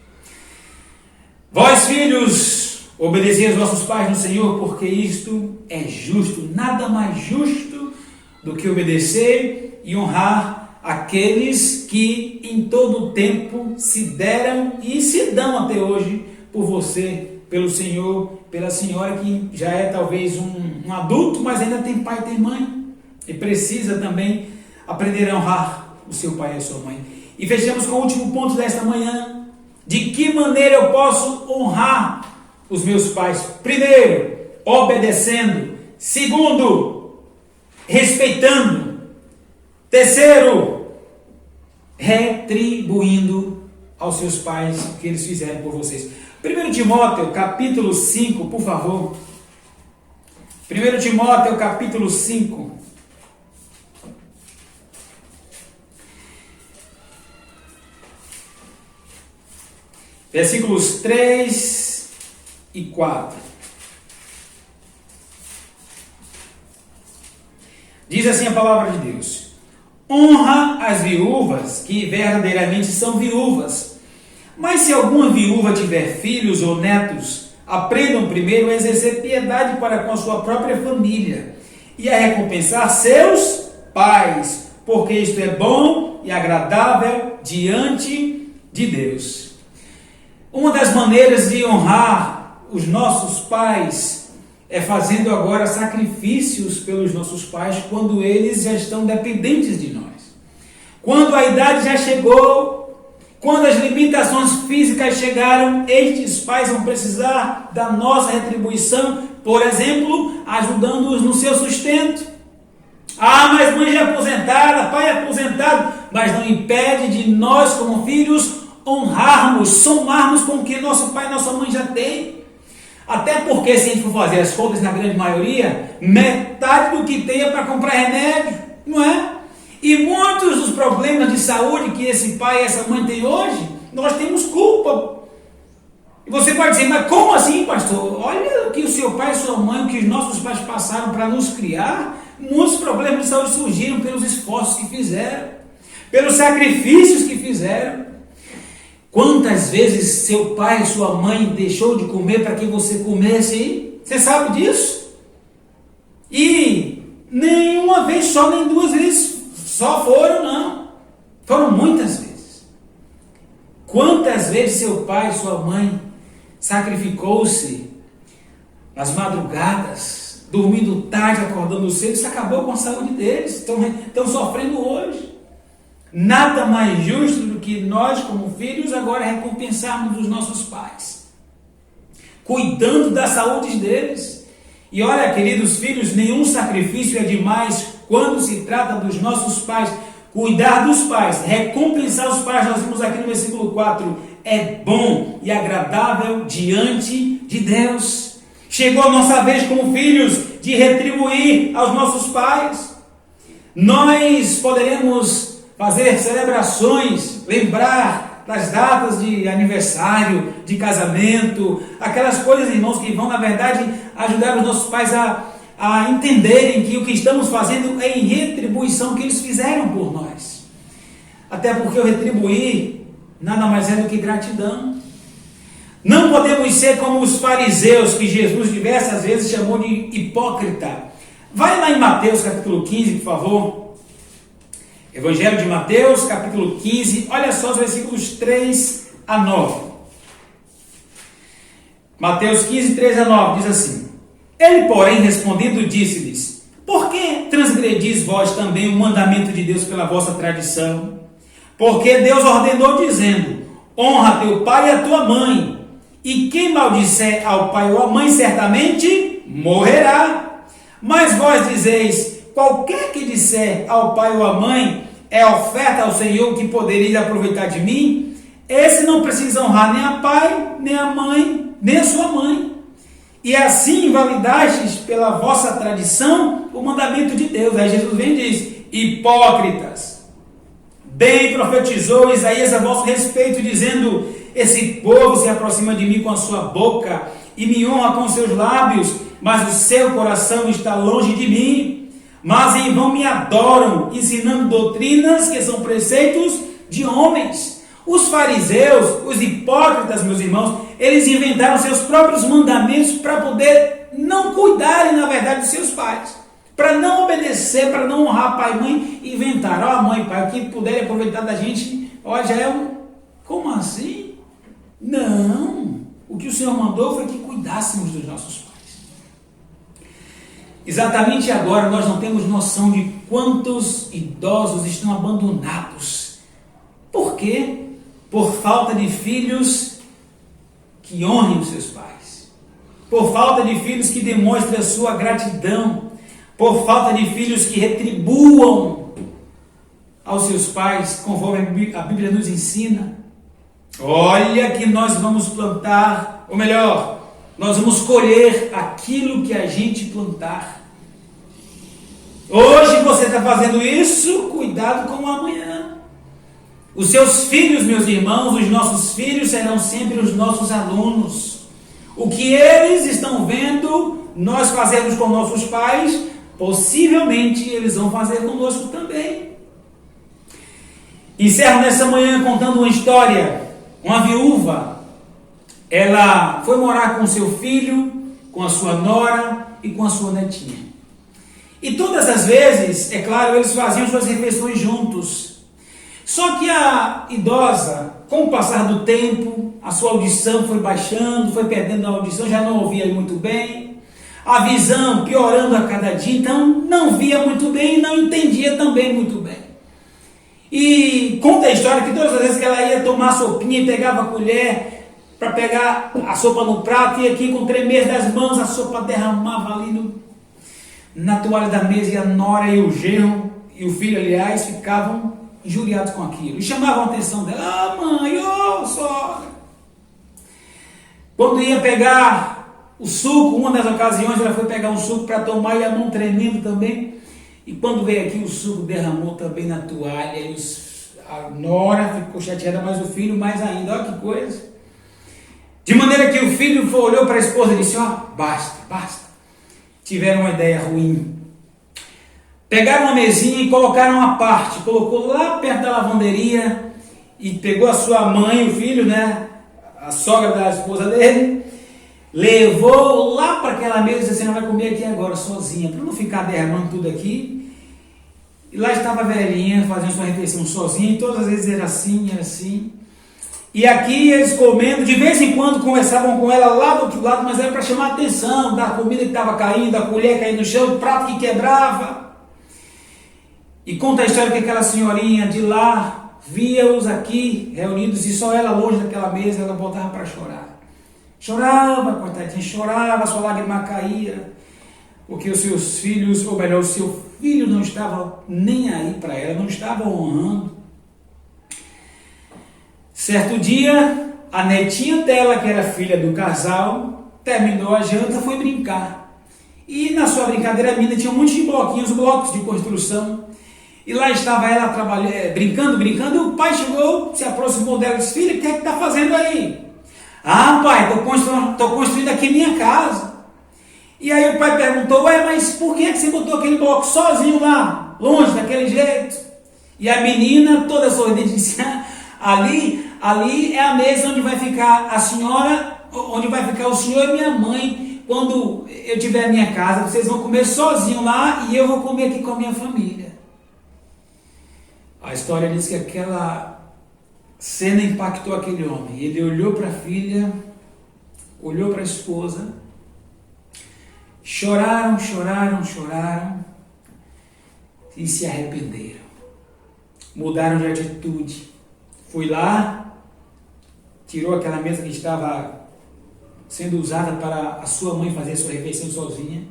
Vós, filhos, obedecei aos vossos pais no Senhor, porque isto é justo, nada mais justo do que obedecer e honrar aqueles que em todo o tempo se deram e se dão até hoje por você, pelo Senhor, pela senhora que já é talvez um adulto, mas ainda tem pai e tem mãe, e precisa também aprender a honrar o seu pai e a sua mãe. E fechamos com o último ponto desta manhã. De que maneira eu posso honrar os meus pais? Primeiro, obedecendo. Segundo, respeitando. Terceiro, retribuindo aos seus pais o que eles fizeram por vocês. 1 Timóteo, capítulo 5, por favor. 1 Timóteo, capítulo 5. Versículos 3 e 4. Diz assim a palavra de Deus: honra as viúvas que verdadeiramente são viúvas. Mas se alguma viúva tiver filhos ou netos, aprendam primeiro a exercer piedade para com a sua própria família e a recompensar seus pais, porque isto é bom e agradável diante de Deus. Uma das maneiras de honrar os nossos pais fazendo agora sacrifícios pelos nossos pais quando eles já estão dependentes de nós. Quando a idade já chegou, quando as limitações físicas chegaram, estes pais vão precisar da nossa retribuição, por exemplo, ajudando-os no seu sustento. Ah, mas mãe é aposentada, pai é aposentado, mas não impede de nós, como filhos, honrarmos, somarmos com o que nosso pai e nossa mãe já têm. Até porque, se a gente for fazer as contas, na grande maioria, metade do que tem é para comprar remédio, não é? E muitos dos problemas de saúde que esse pai e essa mãe têm hoje, nós temos culpa. E você pode dizer, mas como assim, pastor? Olha o que o seu pai e sua mãe, o que os nossos pais passaram para nos criar. Muitos problemas de saúde surgiram pelos esforços que fizeram, pelos sacrifícios que fizeram. Quantas vezes seu pai e sua mãe deixou de comer para que você comesse? Você sabe disso? E nenhuma vez só, nem duas vezes só foram, não. Foram muitas vezes. Quantas vezes seu pai e sua mãe sacrificou-se nas madrugadas, dormindo tarde, acordando cedo, isso acabou com a saúde deles, estão sofrendo hoje. Nada mais justo do que nós, como filhos, agora recompensarmos os nossos pais, cuidando da saúde deles. E olha, queridos filhos, nenhum sacrifício é demais quando se trata dos nossos pais. Cuidar dos pais, recompensar os pais, nós vimos aqui no versículo 4, é bom e agradável diante de Deus. Chegou a nossa vez como filhos de retribuir aos nossos pais. Nós poderemos fazer celebrações, lembrar das datas de aniversário, de casamento, aquelas coisas, irmãos, que vão, na verdade, ajudar os nossos pais a entenderem que o que estamos fazendo é em retribuição que eles fizeram por nós. Até porque o retribuir nada mais é do que gratidão. Não podemos ser como os fariseus, que Jesus diversas vezes chamou de hipócrita. Vai lá em Mateus capítulo 15, por favor. Evangelho de Mateus, capítulo 15, olha só os versículos 3 a 9. Mateus 15, 3 a 9, diz assim: Ele, porém, respondendo, disse-lhes: Por que transgredis vós também o mandamento de Deus pela vossa tradição? Porque Deus ordenou, dizendo: Honra teu pai e a tua mãe, e quem maldisser ao pai ou à mãe, certamente morrerá. Mas vós dizeis: Qualquer que disser ao pai ou à mãe, é oferta ao Senhor que podereis aproveitar de mim, esse não precisa honrar nem a pai, nem a mãe, nem a sua mãe. E assim invalidastes pela vossa tradição o mandamento de Deus. Aí Jesus vem e diz: Hipócritas, bem profetizou Isaías a vosso respeito, dizendo: Esse povo se aproxima de mim com a sua boca e me honra com os seus lábios, mas o seu coração está longe de mim. Mas em vão me adoram, ensinando doutrinas que são preceitos de homens. Os fariseus, os hipócritas, meus irmãos, eles inventaram seus próprios mandamentos para poder não cuidarem, na verdade, dos seus pais. Para não obedecer, para não honrar pai e mãe, inventaram: mãe e pai, o que puderem aproveitar da gente, ó, já é um... Como assim? Não! O que o Senhor mandou foi que cuidássemos dos nossos pais. Exatamente agora nós não temos noção de quantos idosos estão abandonados. Por quê? Por falta de filhos que honrem os seus pais. Por falta de filhos que demonstrem a sua gratidão. Por falta de filhos que retribuam aos seus pais, conforme a Bíblia nos ensina. Olha que nós vamos plantar, ou melhor, nós vamos colher aquilo que a gente plantar. Hoje você está fazendo isso, cuidado com o amanhã. Os seus filhos, meus irmãos, os nossos filhos serão sempre os nossos alunos. O que eles estão vendo nós fazermos com nossos pais, possivelmente eles vão fazer conosco também. Encerro nessa manhã contando uma história. Uma viúva, ela foi morar com seu filho, com a sua nora e com a sua netinha. E todas as vezes, é claro, eles faziam suas refeições juntos. Só que a idosa, com o passar do tempo, a sua audição foi baixando, foi perdendo a audição, já não ouvia muito bem. a visão piorando a cada dia, então não via muito bem e não entendia também muito bem. E conta a história que todas as vezes que ela ia tomar a sopinha e pegava a colher para pegar a sopa no prato, e aqui com tremer das mãos a sopa derramava ali na toalha da mesa, e a nora e o genro e o filho, aliás, ficavam injuriados com aquilo e chamavam a atenção dela. Ah, mãe, ô, sogra. Quando ia pegar o suco, uma das ocasiões ela foi pegar um suco para tomar e a mão tremendo também, e quando veio aqui o suco derramou também na toalha, e a nora ficou chateada, mas o filho mais ainda. Olha que coisa. De maneira que o filho olhou para a esposa e disse: ó, basta, basta. Tiveram uma ideia ruim. Pegaram uma mesinha e colocaram à parte, colocou lá perto da lavanderia, e pegou a sua mãe, o filho, né, a sogra da esposa dele, levou lá para aquela mesa e disse: você não vai comer aqui agora sozinha, para não ficar derramando tudo aqui. E lá estava a velhinha fazendo sua refeição sozinha, e todas as vezes era assim. E aqui eles comendo, de vez em quando conversavam com ela lá do outro lado, mas era para chamar a atenção da comida que estava caindo, da colher caindo no chão, o prato que quebrava. E conta a história que aquela senhorinha de lá via-os aqui reunidos, e só ela longe daquela mesa, ela voltava para chorar. Chorava, coitadinha, chorava, sua lágrima caía, porque os seus filhos, ou melhor, o seu filho não estava nem aí para ela, não estava honrando. Certo dia, a netinha dela, que era filha do casal, terminou a janta, foi brincar. E na sua brincadeira, a menina tinha um monte de bloquinhos, blocos de construção. E lá estava ela brincando, e o pai chegou, se aproximou dela e disse: filha, o que é que está fazendo aí? Ah, pai, estou construindo aqui minha casa. E aí o pai perguntou: ué, mas por que você botou aquele bloco sozinho lá, longe, daquele jeito? E a menina, toda sorridente, disse: ali é a mesa onde vai ficar a senhora, onde vai ficar o senhor e minha mãe, quando eu tiver a minha casa. Vocês vão comer sozinho lá e eu vou comer aqui com a minha família. A história diz que aquela cena impactou aquele homem. Ele olhou para a filha, olhou para a esposa, choraram e se arrependeram. Mudaram de atitude. Foi lá, tirou aquela mesa que estava sendo usada para a sua mãe fazer a sua refeição sozinha,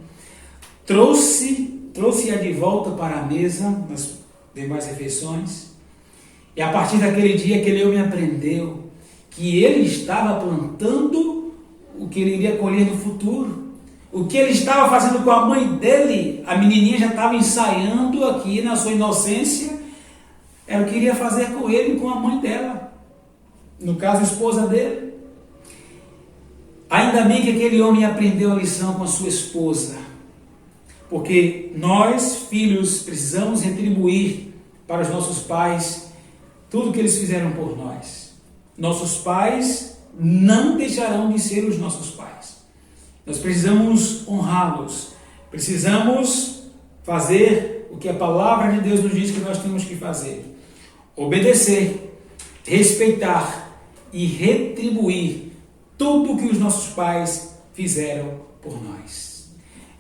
trouxe-a de volta para a mesa nas demais refeições, e a partir daquele dia aquele homem aprendeu que ele estava plantando o que ele iria colher no futuro. O que ele estava fazendo com a mãe dele, a menininha já estava ensaiando aqui na sua inocência, era o que iria fazer com ele e com a mãe dela, no caso a esposa dele. Ainda bem que aquele homem aprendeu a lição com a sua esposa, porque nós, filhos, precisamos retribuir para os nossos pais tudo que eles fizeram por nós. Nossos pais não deixarão de ser os nossos pais. Nós precisamos honrá-los, precisamos fazer o que a palavra de Deus nos diz que nós temos que fazer: obedecer, respeitar e retribuir tudo o que os nossos pais fizeram por nós.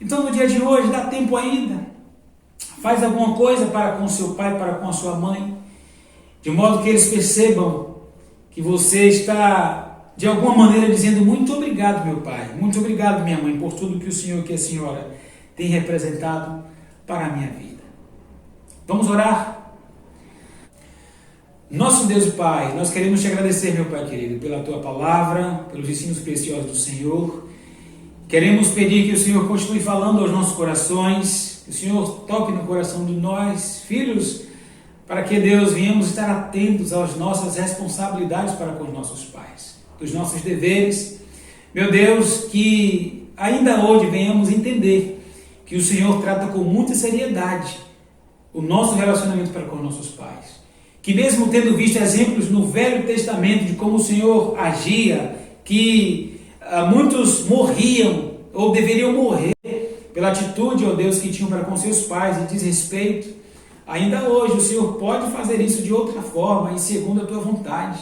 Então, no dia de hoje, dá tempo ainda. Faz alguma coisa para com seu pai, para com a sua mãe, de modo que eles percebam que você está, de alguma maneira, dizendo: muito obrigado, meu pai, muito obrigado, minha mãe, por tudo que o senhor e que a senhora tem representado para a minha vida. Vamos orar? Nosso Deus e Pai, nós queremos te agradecer, meu Pai querido, pela tua palavra, pelos ensinos preciosos do Senhor. Queremos pedir que o Senhor continue falando aos nossos corações, que o Senhor toque no coração de nós, filhos, para que, Deus, venhamos estar atentos às nossas responsabilidades para com os nossos pais, dos nossos deveres. Meu Deus, que ainda hoje venhamos entender que o Senhor trata com muita seriedade o nosso relacionamento para com os nossos pais. Que mesmo tendo visto exemplos no Velho Testamento de como o Senhor agia, que muitos morriam ou deveriam morrer pela atitude, ó Deus, que tinham para com seus pais e desrespeito, ainda hoje o Senhor pode fazer isso de outra forma e segundo a tua vontade,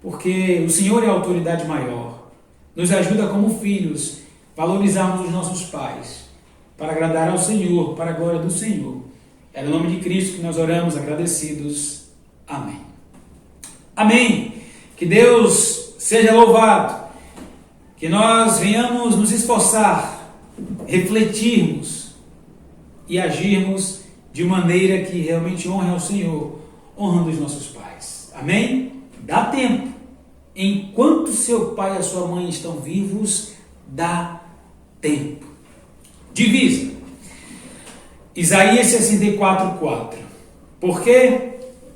porque o Senhor é a autoridade maior. Nos ajuda como filhos, valorizarmos os nossos pais, para agradar ao Senhor, para a glória do Senhor. É no nome de Cristo que nós oramos agradecidos. Amém. Amém. Que Deus seja louvado. Que nós venhamos nos esforçar, refletirmos e agirmos de maneira que realmente honre ao Senhor, honrando os nossos pais. Amém? Dá tempo. Enquanto seu pai e a sua mãe estão vivos, dá tempo. Divisa. Isaías 64:4. Porque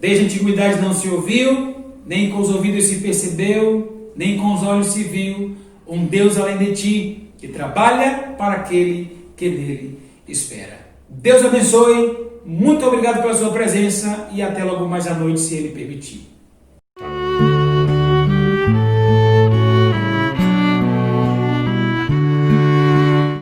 desde a antiguidade não se ouviu, nem com os ouvidos se percebeu, nem com os olhos se viu, um Deus além de ti, que trabalha para aquele que nele espera. Deus abençoe, muito obrigado pela sua presença e até logo mais à noite, se Ele permitir.